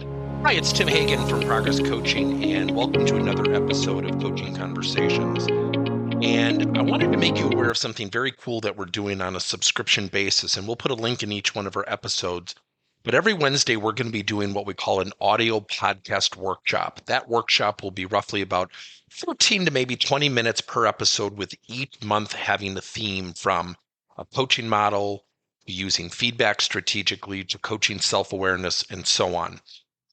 Hi, it's Tim Hagen from Progress Coaching, and welcome to another episode of Coaching Conversations. And I wanted to make you aware of something very cool that we're doing on a subscription basis, and we'll put a link in each one of our episodes. But every Wednesday, we're going to be doing what we call an audio podcast workshop. That workshop will be roughly about 14 to maybe 20 minutes per episode, with each month having a theme from a coaching model, using feedback strategically, to coaching self-awareness, and so on.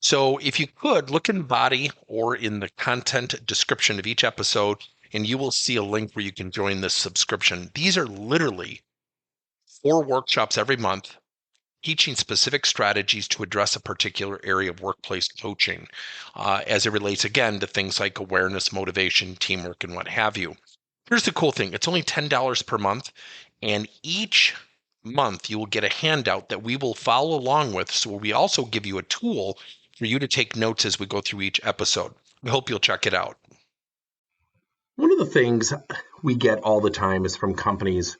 So if you could, look in the body or in the content description of each episode, and you will see a link where you can join this subscription. These are literally 4 workshops every month, teaching specific strategies to address a particular area of workplace coaching, as it relates, again, to things like awareness, motivation, teamwork, and what have you. Here's the cool thing. It's only $10 per month, and each month you will get a handout that we will follow along with. So we also give you a tool for you to take notes as we go through each episode. We hope you'll check it out. One of the things we get all the time is from companies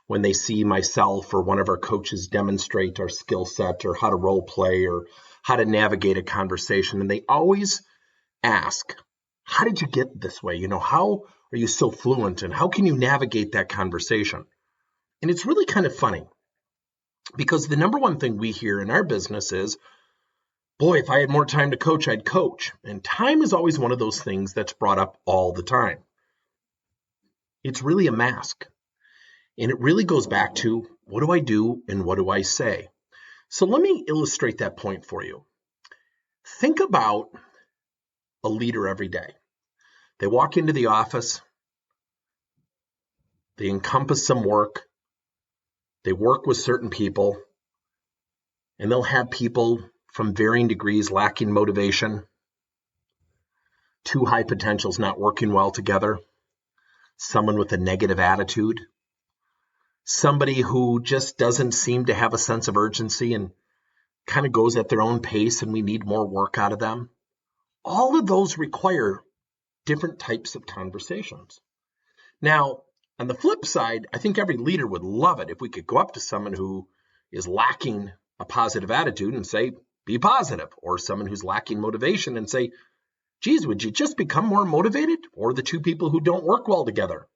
when they see myself or one of our coaches demonstrate our skill set or how to role play or how to navigate a conversation. And they always ask, how did you get this way? How are you so fluent and how can you navigate that conversation? And it's really kind of funny because the number one thing we hear in our business is, boy, if I had more time to coach, I'd coach. And time is always one of those things that's brought up all the time. It's really a mask. And it really goes back to, what do I do and what do I say? So let me illustrate that point for you. Think about a leader every day. They walk into the office. They encompass some work. They work with certain people. And they'll have people from varying degrees lacking motivation, 2 high potentials not working well together, someone with a negative attitude, somebody who just doesn't seem to have a sense of urgency and kind of goes at their own pace and we need more work out of them. All of those require different types of conversations. Now, on the flip side, I think every leader would love it if we could go up to someone who is lacking a positive attitude and say, be positive, or someone who's lacking motivation and say, geez, would you just become more motivated? Or the 2 people who don't work well together,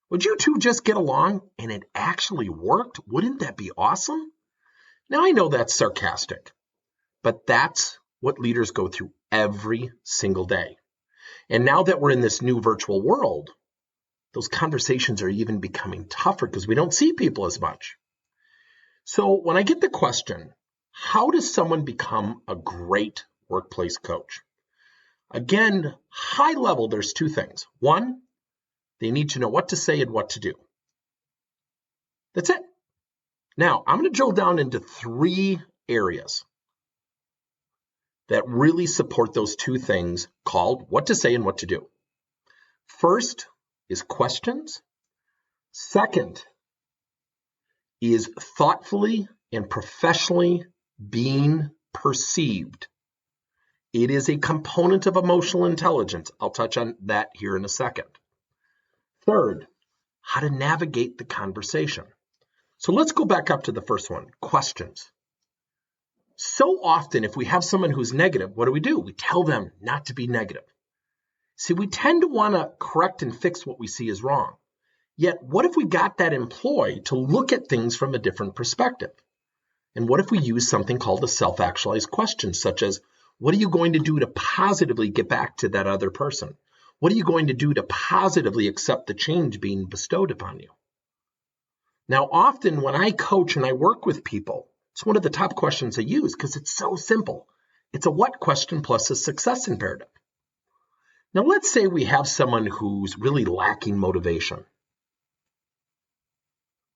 would you 2 just get along and it actually worked? Wouldn't that be awesome? Now, I know that's sarcastic, but that's what leaders go through every single day. And now that we're in this new virtual world, those conversations are even becoming tougher because we don't see people as much. So when I get the question, how does someone become a great workplace coach? Again, high level, there's 2 things. 1, they need to know what to say and what to do. That's it. Now, I'm going to drill down into 3 areas that really support those 2 things called what to say and what to do. First is questions. Second is thoughtfully and professionally being perceived. It is a component of emotional intelligence. I'll touch on that here in a second. Third, how to navigate the conversation. So let's go back up to the first one, questions. So often, if we have someone who's negative, what do? We tell them not to be negative. See, we tend to want to correct and fix what we see as wrong. Yet, what if we got that employee to look at things from a different perspective? And what if we use something called a self-actualized question, such as, what are you going to do to positively get back to that other person? What are you going to do to positively accept the change being bestowed upon you? Now, often when I coach and I work with people, it's one of the top questions I use because it's so simple. It's a what question plus a success imperative. Now, let's say we have someone who's really lacking motivation.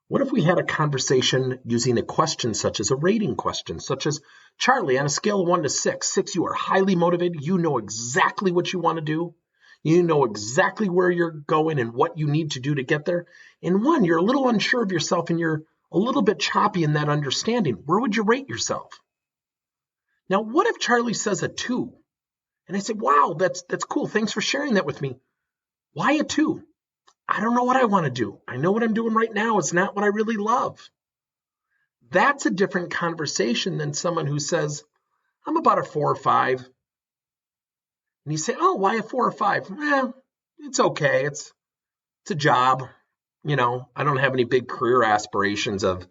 What if we had a conversation using a question such as a rating question, such as, Charlie, on a scale of 1 to 6, 6, you are highly motivated. You know exactly what you want to do. You know exactly where you're going and what you need to do to get there. And 1, you're a little unsure of yourself and you're a little bit choppy in that understanding. Where would you rate yourself? Now, what if Charlie says a 2? And I say, wow, that's cool. Thanks for sharing that with me. Why a 2? I don't know what I want to do. I know what I'm doing right now is not what I really love. That's a different conversation than someone who says, I'm about a 4 or 5. And you say, oh, why a 4 or 5? It's okay. It's a job. I don't have any big career aspirations of,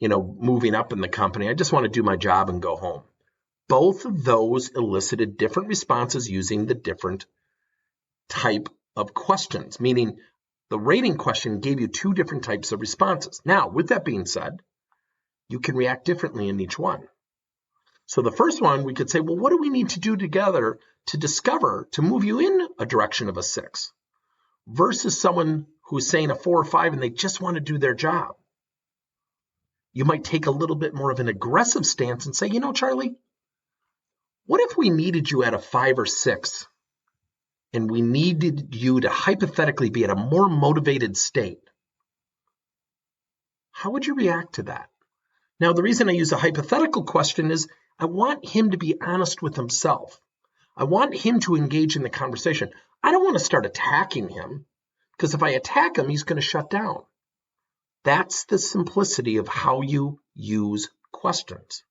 moving up in the company. I just want to do my job and go home. Both of those elicited different responses using the different type of questions, meaning the rating question gave you 2 different types of responses. Now, with that being said, you can react differently in each one. So the first one, we could say, well, what do we need to do together to move you in a direction of a 6 versus someone who's saying a 4 or 5 and they just want to do their job? You might take a little bit more of an aggressive stance and say, Charlie, what if we needed you at a 5 or 6 and we needed you to hypothetically be at a more motivated state? How would you react to that? Now, the reason I use a hypothetical question is I want him to be honest with himself. I want him to engage in the conversation. I don't want to start attacking him, because if I attack him, he's going to shut down. That's the simplicity of how you use questions.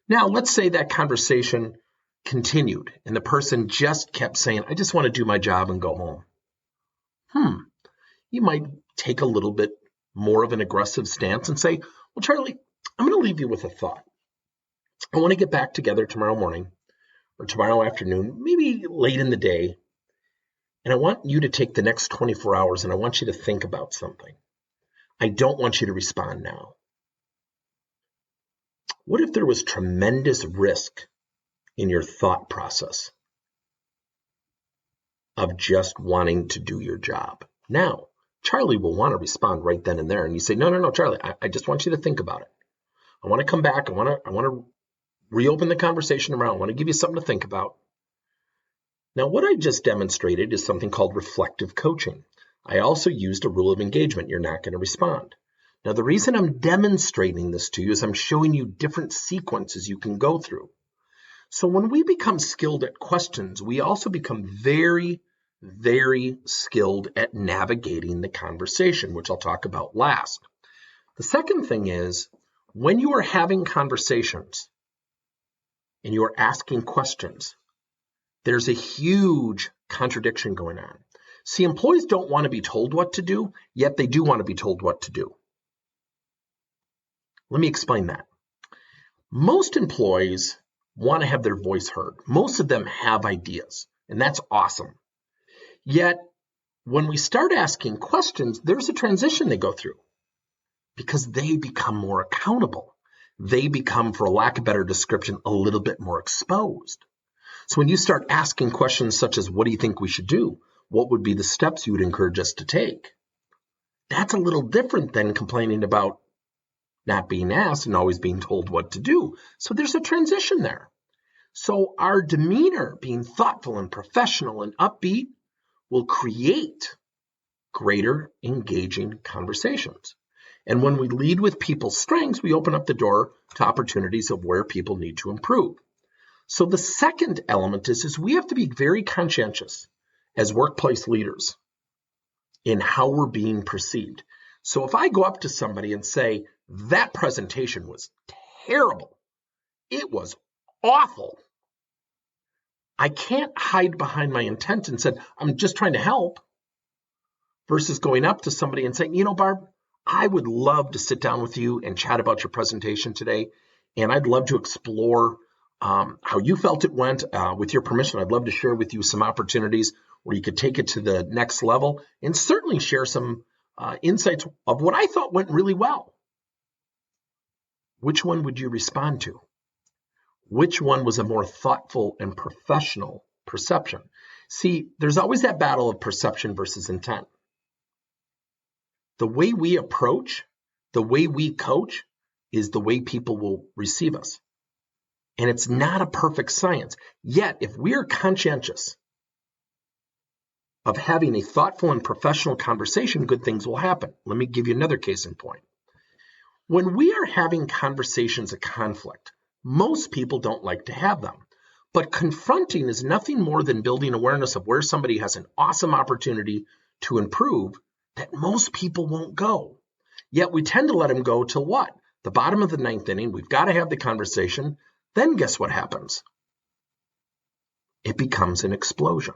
Now, let's say that conversation continued and the person just kept saying, I just want to do my job and go home. You might take a little bit more of an aggressive stance and say, well, Charlie, I'm going to leave you with a thought. I want to get back together tomorrow morning or tomorrow afternoon, maybe late in the day, and I want you to take the next 24 hours and I want you to think about something. I don't want you to respond now. What if there was tremendous risk in your thought process of just wanting to do your job? Now, Charlie will want to respond right then and there. And you say, no, Charlie, I just want you to think about it. I want to come back. I want to reopen the conversation around. I want to give you something to think about. Now, what I just demonstrated is something called reflective coaching. I also used a rule of engagement. You're not going to respond. Now, the reason I'm demonstrating this to you is I'm showing you different sequences you can go through. So when we become skilled at questions, we also become very, very skilled at navigating the conversation, which I'll talk about last. The second thing is, when you are having conversations and you are asking questions, there's a huge contradiction going on. See, employees don't want to be told what to do, yet they do want to be told what to do. Let me explain that. Most employees want to have their voice heard. Most of them have ideas, and that's awesome. Yet, when we start asking questions, there's a transition they go through because they become more accountable. They become, for lack of a better description, a little bit more exposed. So when you start asking questions such as, what do you think we should do? What would be the steps you would encourage us to take? That's a little different than complaining about not being asked and always being told what to do. So there's a transition there. So our demeanor, being thoughtful and professional and upbeat, will create greater engaging conversations. And when we lead with people's strengths, we open up the door to opportunities of where people need to improve. So the second element is we have to be very conscientious as workplace leaders in how we're being perceived. So if I go up to somebody and say, that presentation was terrible, it was awful, I can't hide behind my intent and said, I'm just trying to help, versus going up to somebody and saying, Barb, I would love to sit down with you and chat about your presentation today. And I'd love to explore how you felt it went. With your permission, I'd love to share with you some opportunities where you could take it to the next level and certainly share some insights of what I thought went really well. Which one would you respond to? Which one was a more thoughtful and professional perception? See, there's always that battle of perception versus intent. The way we approach, the way we coach, is the way people will receive us. And it's not a perfect science. Yet, if we are conscientious of having a thoughtful and professional conversation, good things will happen. Let me give you another case in point. When we are having conversations of conflict, most people don't like to have them. But confronting is nothing more than building awareness of where somebody has an awesome opportunity to improve that most people won't go. Yet we tend to let them go till what? The bottom of the ninth inning. We've got to have the conversation. then guess what happens? It becomes an explosion.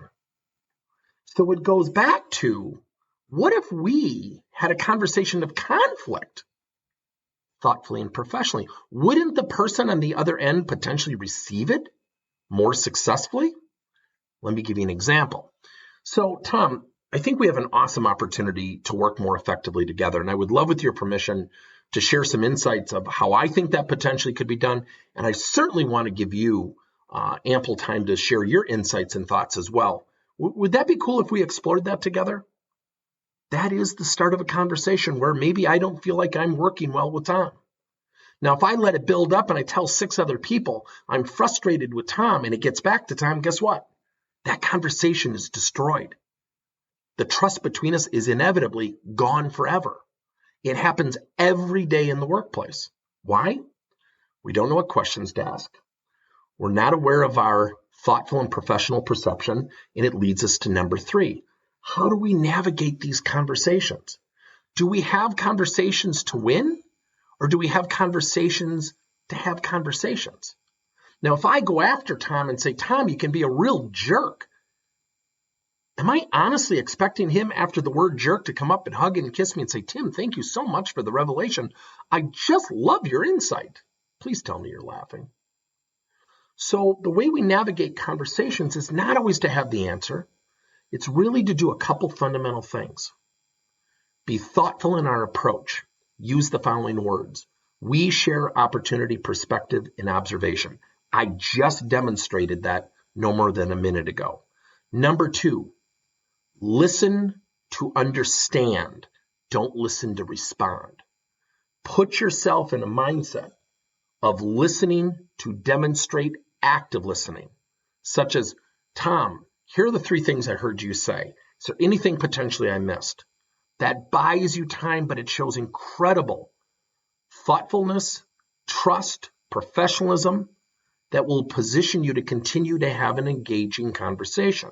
So it goes back to, what if we had a conversation of conflict thoughtfully and professionally? Wouldn't the person on the other end potentially receive it more successfully? Let me give you an example. So, Tom, I think we have an awesome opportunity to work more effectively together, and I would love, with your permission, to share some insights of how I think that potentially could be done, and I certainly want to give you ample time to share your insights and thoughts as well. Would that be cool if we explored that together? That is the start of a conversation where maybe I don't feel like I'm working well with Tom. Now, if I let it build up and I tell 6 other people I'm frustrated with Tom and it gets back to Tom, guess what? That conversation is destroyed. The trust between us is inevitably gone forever. It happens every day in the workplace. Why? We don't know what questions to ask. We're not aware of our thoughtful and professional perception, and it leads us to number 3. How do we navigate these conversations? Do we have conversations to win, or do we have conversations to have conversations? Now, if I go after Tom and say, Tom, you can be a real jerk, am I honestly expecting him, after the word jerk, to come up and hug and kiss me and say, Tim, thank you so much for the revelation. I just love your insight. Please tell me you're laughing. So the way we navigate conversations is not always to have the answer. It's really to do a couple fundamental things. Be thoughtful in our approach. Use the following words. We share opportunity, perspective, and observation. I just demonstrated that no more than a minute ago. Number 2, listen to understand. Don't listen to respond. Put yourself in a mindset of listening to demonstrate active listening, such as, Tom, here are the 3 things I heard you say. Is there anything potentially I missed? That buys you time, but it shows incredible thoughtfulness, trust, professionalism that will position you to continue to have an engaging conversation.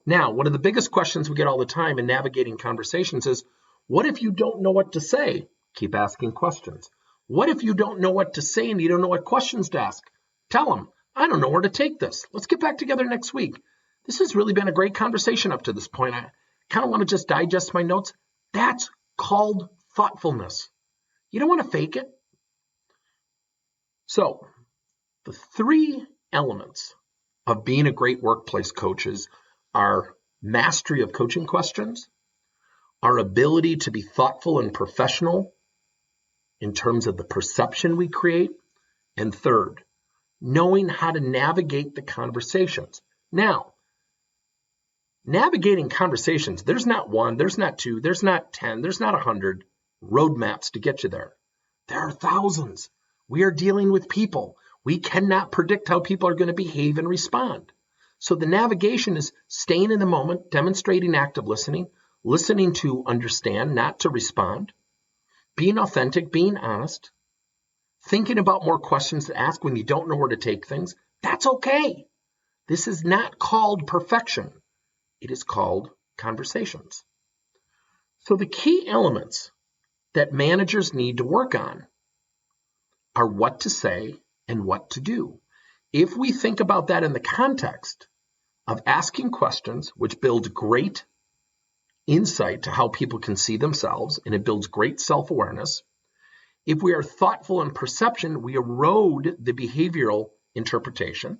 Now, one of the biggest questions we get all the time in navigating conversations is, what if you don't know what to say? Keep asking questions. What if you don't know what to say and you don't know what questions to ask? Tell them, I don't know where to take this. Let's get back together next week. This has really been a great conversation up to this point. I kind of want to just digest my notes. That's called thoughtfulness. You don't want to fake it. So, the 3 elements of being a great workplace coach are mastery of coaching questions, our ability to be thoughtful and professional in terms of the perception we create, and third, knowing how to navigate the conversations. Now, navigating conversations, there's not 1, there's not 2, there's not 10, there's not 100 roadmaps to get you there. There are thousands. We are dealing with people. We cannot predict how people are going to behave and respond. So the navigation is staying in the moment, demonstrating active listening, listening to understand, not to respond, being authentic, being honest, thinking about more questions to ask when you don't know where to take things. That's okay. This is not called perfection. It is called conversations. So the key elements that managers need to work on are what to say and what to do. If we think about that in the context of asking questions, which builds great insight to how people can see themselves, and it builds great self-awareness. If we are thoughtful in perception, we erode the behavioral interpretation.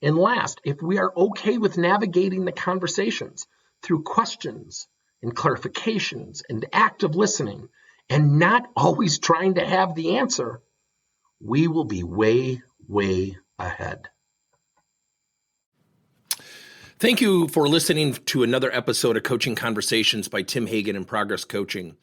And last, if we are okay with navigating the conversations through questions and clarifications and active listening, and not always trying to have the answer, we will be way, way ahead. Thank you for listening to another episode of Coaching Conversations by Tim Hagen and Progress Coaching.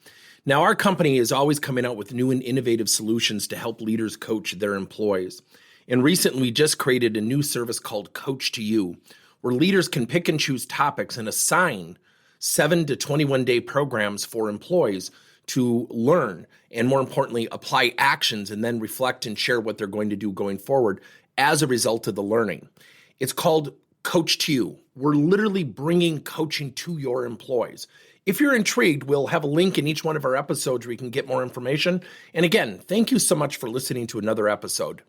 Now, our company is always coming out with new and innovative solutions to help leaders coach their employees. And recently, we just created a new service called Coach to You, where leaders can pick and choose topics and assign 7 to 21-day programs for employees to learn and, more importantly, apply actions and then reflect and share what they're going to do going forward as a result of the learning. It's called Coach to You. We're literally bringing coaching to your employees. If you're intrigued, we'll have a link in each one of our episodes where you can get more information. And again, thank you so much for listening to another episode.